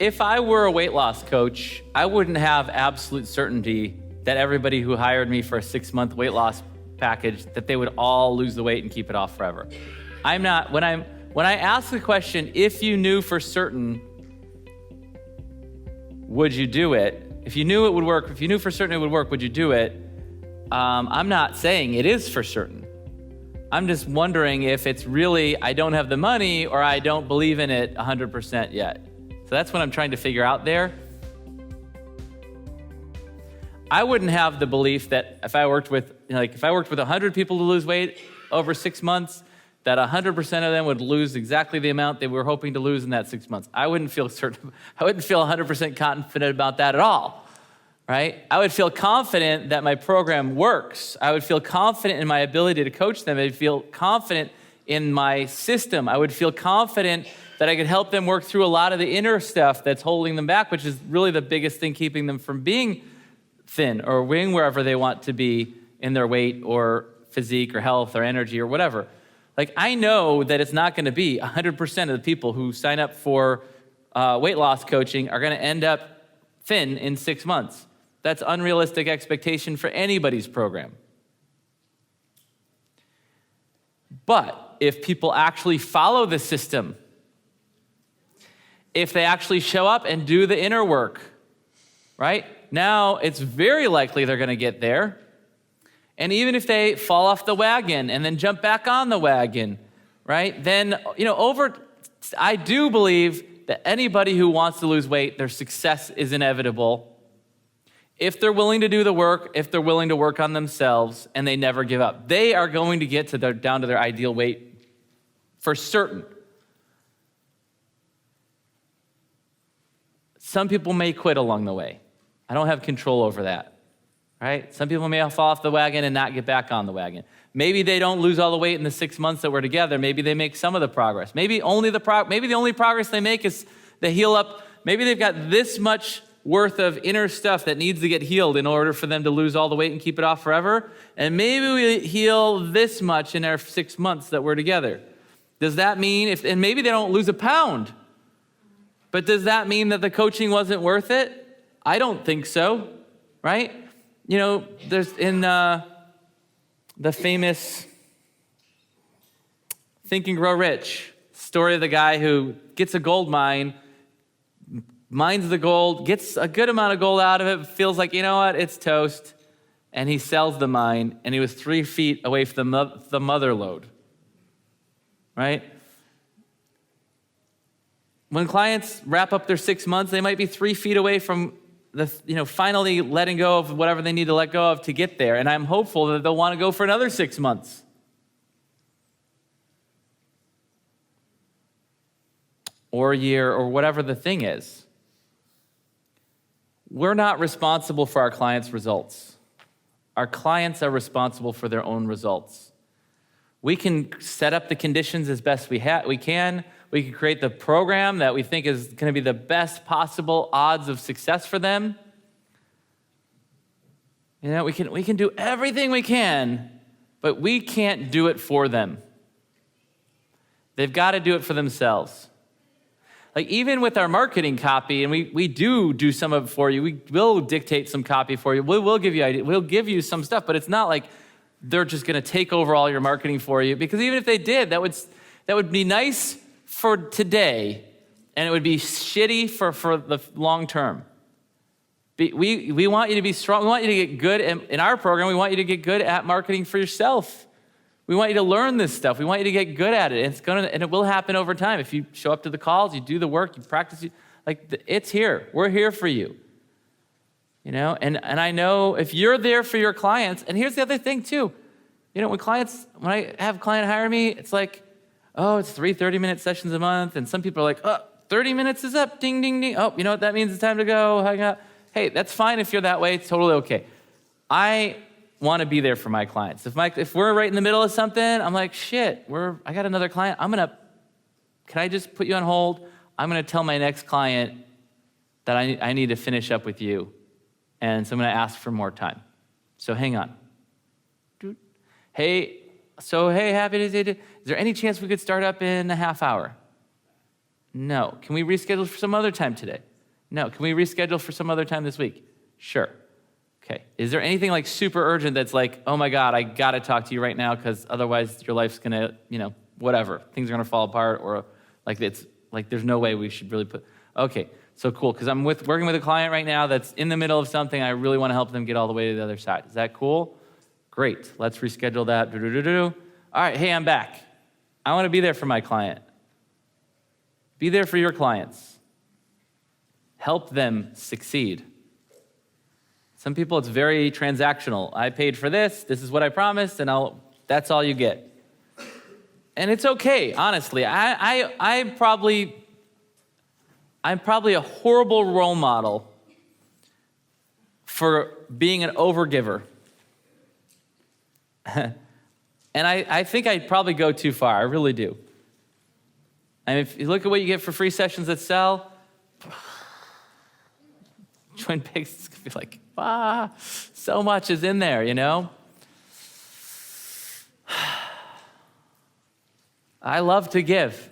if I were a weight loss coach, I wouldn't have absolute certainty that everybody who hired me for a 6-month weight loss package, that they would all lose the weight and keep it off forever. I'm not, when I ask the question, if you knew for certain, would you do it? If you knew it would work, if you knew for certain it would work, would you do it? I'm not saying it is for certain. I'm just wondering if it's really, I don't have the money or I don't believe in it 100% yet. So that's what I'm trying to figure out there. I wouldn't have the belief that if I worked with 100 people to lose weight over 6 months, that 100% of them would lose exactly the amount they were hoping to lose in that 6 months. I wouldn't feel 100% confident about that at all, right? I would feel confident that my program works. I would feel confident in my ability to coach them. I'd feel confident in my system. I would feel confident that I could help them work through a lot of the inner stuff that's holding them back, which is really the biggest thing keeping them from being thin or being wherever they want to be in their weight or physique or health or energy or whatever. Like, I know that it's not going to be 100% of the people who sign up for weight loss coaching are going to end up thin in 6 months. That's unrealistic expectation for anybody's program. But if people actually follow the system, if they actually show up and do the inner work, right? Now it's very likely they're going to get there. And even if they fall off the wagon and then jump back on the wagon, right? Then, I do believe that anybody who wants to lose weight, their success is inevitable if they're willing to do the work, if they're willing to work on themselves, and they never give up. They are going to get down to their ideal weight for certain. Some people may quit along the way. I don't have control over that. Right? Some people may fall off the wagon and not get back on the wagon. Maybe they don't lose all the weight in the 6 months that we're together. Maybe they make some of the progress. Maybe the only progress they make is they heal up. Maybe they've got this much worth of inner stuff that needs to get healed in order for them to lose all the weight and keep it off forever. And maybe we heal this much in our 6 months that we're together. Does that mean, and maybe they don't lose a pound, but does that mean that the coaching wasn't worth it? I don't think so, right? There's in the famous Think and Grow Rich story of the guy who gets a gold mine, mines the gold, gets a good amount of gold out of it, feels like, it's toast, and he sells the mine, and he was 3 feet away from the mother lode, right? When clients wrap up their 6 months, they might be 3 feet away from finally letting go of whatever they need to let go of to get there. And I'm hopeful that they'll want to go for another 6 months. Or a year, or whatever the thing is. We're not responsible for our clients' results. Our clients are responsible for their own results. We can set up the conditions as best we can. We can create the program that we think is going to be the best possible odds of success for them. We can do everything we can, but we can't do it for them. They've got to do it for themselves. Like, even with our marketing copy, and we do some of it for you. We will dictate some copy for you. We'll give you ideas. We'll give you some stuff, but it's not like they're just going to take over all your marketing for you. Because even if they did, that would be nice for today, and it would be shitty for the long term. We want you to be strong. We want you to get good in our program. We want you to get good at marketing for yourself. We want you to learn this stuff. We want you to get good at it. And it will happen over time. If you show up to the calls, you do the work, you practice, it's here. We're here for you. And I know if you're there for your clients, and here's the other thing too. When I have a client hire me, it's like, oh, it's 3 30-minute sessions a month. And some people are like, oh, 30 minutes is up, ding, ding, ding. Oh, you know what that means? It's time to go, hang out. Hey, that's fine if you're that way. It's totally okay. I want to be there for my clients. If we're right in the middle of something, I'm like, shit, I got another client. Can I just put you on hold? I'm going to tell my next client that I need to finish up with you. And so I'm going to ask for more time. So hang on. Hey, happy to see you. Is there any chance we could start up in a half hour? No. Can we reschedule for some other time today? No. Can we reschedule for some other time this week? Sure. Okay. Is there anything like super urgent that's like, oh my God, I got to talk to you right now because otherwise your life's going to, whatever. Things are going to fall apart or like it's like there's no way we should really put, okay, so cool. Because I'm working with a client right now that's in the middle of something. I really want to help them get all the way to the other side. Is that cool? Great. Let's reschedule that. All right. Hey, I'm back. I want to be there for my client. Be there for your clients. Help them succeed. Some people, it's very transactional. I paid for this. This is what I promised, and that's all you get. And it's okay, honestly. I'm probably a horrible role model for being an overgiver. And I think I'd probably go too far. I really do. I mean, if you look at what you get for free sessions that sell, Twin Peaks is going to be like, so much is in there, I love to give.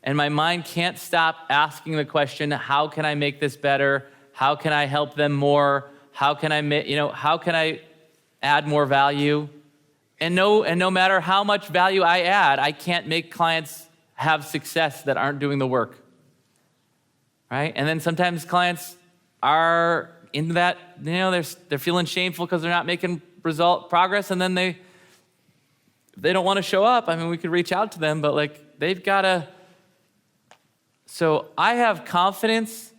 And my mind can't stop asking the question, how can I make this better? How can I help them more? How can I add more value? And no matter how much value I add, I can't make clients have success that aren't doing the work. Right? And then sometimes clients are into that, they're feeling shameful because they're not making progress, and then they don't want to show up. I mean, we could reach out to them, but they've got to. So I have confidence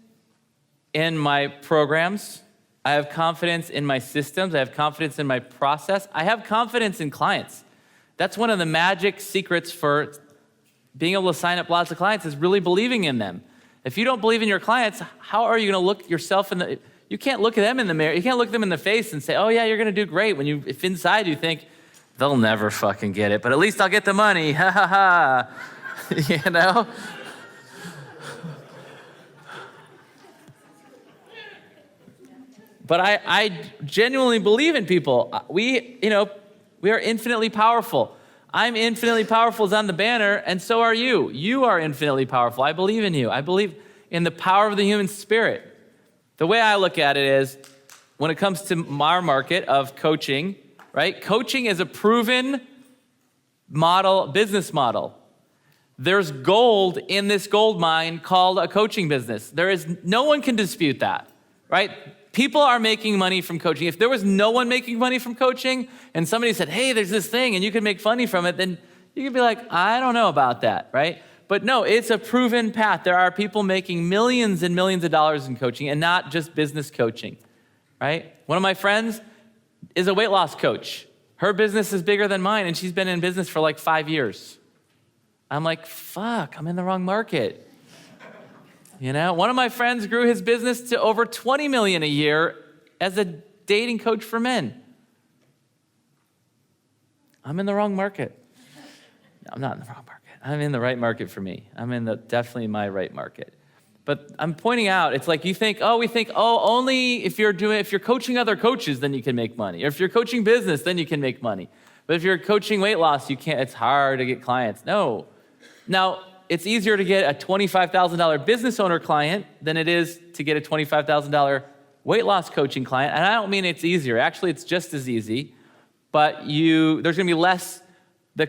in my programs. I have confidence in my systems. I have confidence in my process. I have confidence in clients. That's one of the magic secrets for being able to sign up lots of clients is really believing in them. If you don't believe in your clients, how are you going to look yourself you can't look at them in the mirror. You can't look them in the face and say, oh yeah, you're going to do great. If inside you think, they'll never fucking get it, but at least I'll get the money. Ha ha ha. But I genuinely believe in people. We are infinitely powerful. I'm infinitely powerful is on the banner, and so are you. You are infinitely powerful. I believe in you. I believe in the power of the human spirit. The way I look at it is, when it comes to our market of coaching, right? Coaching is a proven business model. There's gold in this gold mine called a coaching business. No one can dispute that, right? People are making money from coaching. If there was no one making money from coaching and somebody said, hey, there's this thing and you can make money from it, then you could be like, I don't know about that, right? But no, it's a proven path. There are people making millions and millions of dollars in coaching and not just business coaching, right? One of my friends is a weight loss coach. Her business is bigger than mine and she's been in business for 5 years. I'm like, fuck, I'm in the wrong market. One of my friends grew his business to over $20 million a year as a dating coach for men. I'm in the wrong market. No, I'm not in the wrong market. I'm in the right market for me. I'm in definitely my right market. But I'm pointing out, it's like we think, only if you're coaching other coaches, then you can make money. Or if you're coaching business, then you can make money. But if you're coaching weight loss, you can't. It's hard to get clients. No. Now, it's easier to get a $25,000 business owner client than it is to get a $25,000 weight loss coaching client. And I don't mean it's easier. Actually, it's just as easy. But there's going to be less, the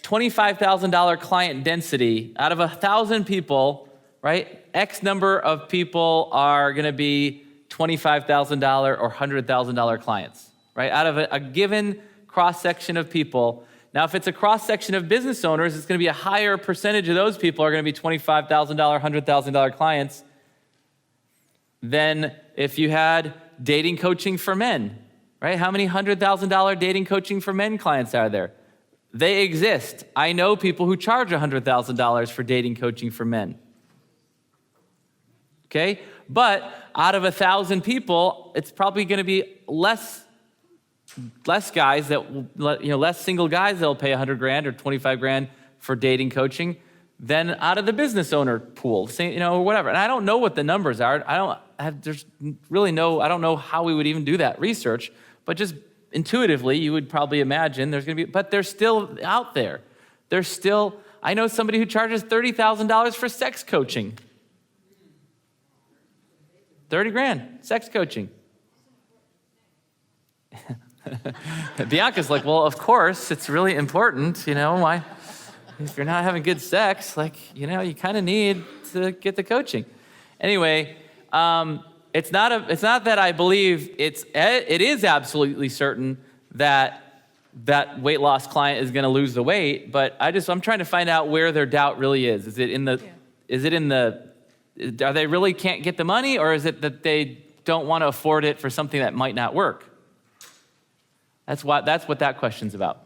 $25,000 client density out of 1,000 people, right? X number of people are going to be $25,000 or $100,000 clients, right? Out of a given cross-section of people. Now, if it's a cross-section of business owners, it's going to be a higher percentage of those people are going to be $25,000, $100,000 clients than if you had dating coaching for men, right? How many $100,000 dating coaching for men clients are there? They exist. I know people who charge $100,000 for dating coaching for men. Okay? But out of 1,000 people, it's probably going to be less guys less single guys that'll pay $100,000 or $25,000 for dating coaching than out of the business owner pool, or whatever. And I don't know what the numbers are. I don't know how we would even do that research, but just intuitively, you would probably imagine but they're still out there. I know somebody who charges $30,000 for sex coaching. 30 grand, sex coaching. Bianca's like, well, of course, it's really important, why? If you're not having good sex, you kind of need to get the coaching. Anyway, it's not that I believe it is absolutely certain that weight loss client is going to lose the weight, but I'm trying to find out where their doubt really is. Are they really can't get the money, or is it that they don't want to afford it for something that might not work? That's what that question's about.